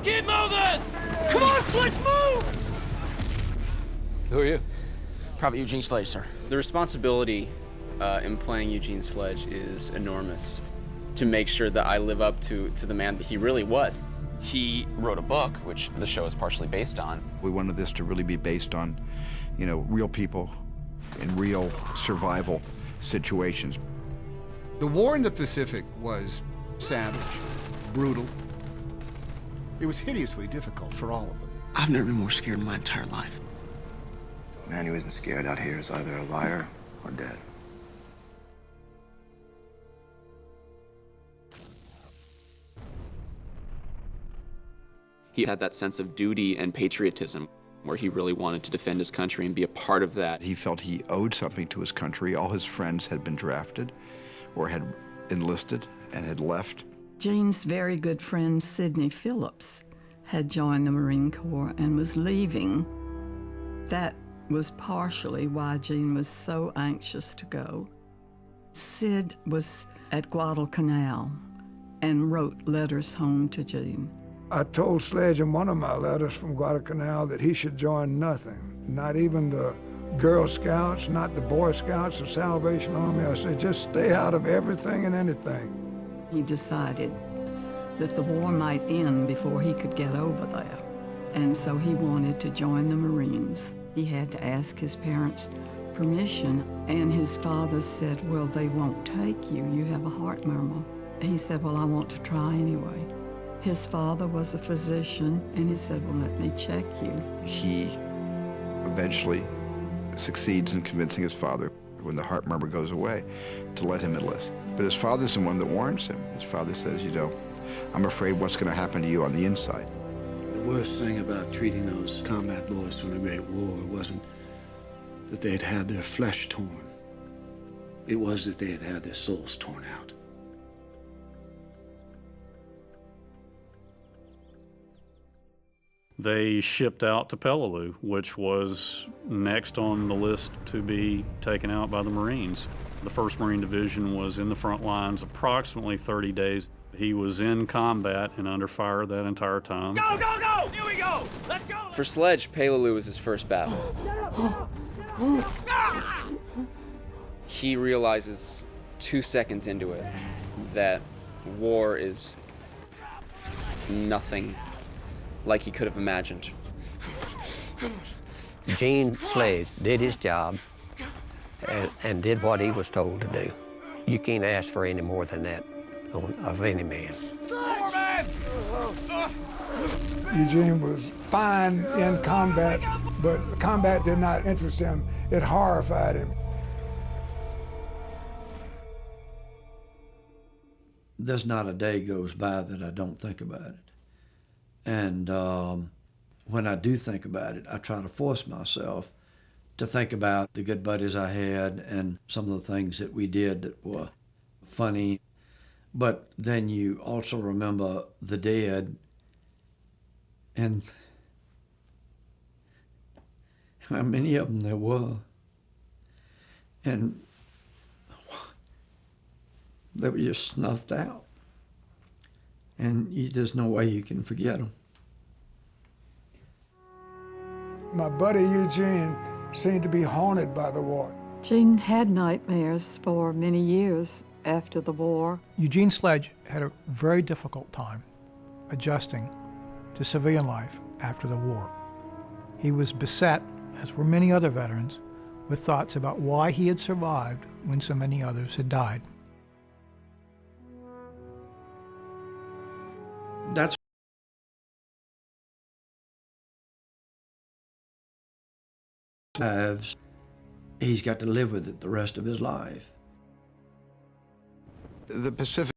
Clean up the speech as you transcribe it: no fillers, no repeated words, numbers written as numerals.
Keep moving! Come on, Sledge, move! Who are you? Private Eugene Sledge, sir. The responsibility in playing Eugene Sledge is enormous, to make sure that I live up to the man that he really was. He wrote a book, which the show is partially based on. We wanted this to really be based on, you know, real people in real survival situations. The war in the Pacific was savage, brutal. It was hideously difficult for all of them. I've never been more scared in my entire life. A man who isn't scared out here is either a liar or dead. He had that sense of duty and patriotism, where he really wanted to defend his country and be a part of that. He felt he owed something to his country. All his friends had been drafted or had enlisted and had left. Gene's very good friend, Sidney Phillips, had joined the Marine Corps and was leaving. That was partially why Gene was so anxious to go. Sid was at Guadalcanal and wrote letters home to Gene. I told Sledge in one of my letters from Guadalcanal that he should join nothing, not even the Girl Scouts, not the Boy Scouts or Salvation Army. I said, just stay out of everything and anything. He decided that the war might end before he could get over there, and so he wanted to join the Marines. He had to ask his parents' permission, and his father said, well, they won't take you. You have a heart murmur. He said, well, I want to try anyway. His father was a physician, and he said, well, let me check you. He eventually succeeds in convincing his father, when the heart murmur goes away, to let him enlist. But his father's the one that warns him. His father says, you know, I'm afraid what's going to happen to you on the inside. The worst thing about treating those combat boys from the Great War wasn't that they'd had their flesh torn. It was that they had had their souls torn out. They shipped out to Peleliu, which was next on the list to be taken out by the Marines. The 1st Marine Division was in the front lines approximately 30 days. He was in combat and under fire that entire time. Go, go, go! Here we go! Let's go! For Sledge, Peleliu was his first battle. He realizes 2 seconds into it that war is nothing like he could have imagined. Gene Sledge did his job and did what he was told to do. You can't ask for any more than that of any man. Eugene was fine in combat, but combat did not interest him. It horrified him. There's not a day goes by that I don't think about it. And when I do think about it, I try to force myself to think about the good buddies I had and some of the things that we did that were funny. But then you also remember the dead and how many of them there were. And they were just snuffed out. And there's no way you can forget them. My buddy Eugene seemed to be haunted by the war. Gene had nightmares for many years after the war. Eugene Sledge had a very difficult time adjusting to civilian life after the war. He was beset, as were many other veterans, with thoughts about why he had survived when so many others had died. That's lives. He's got to live with it the rest of his life. The Pacific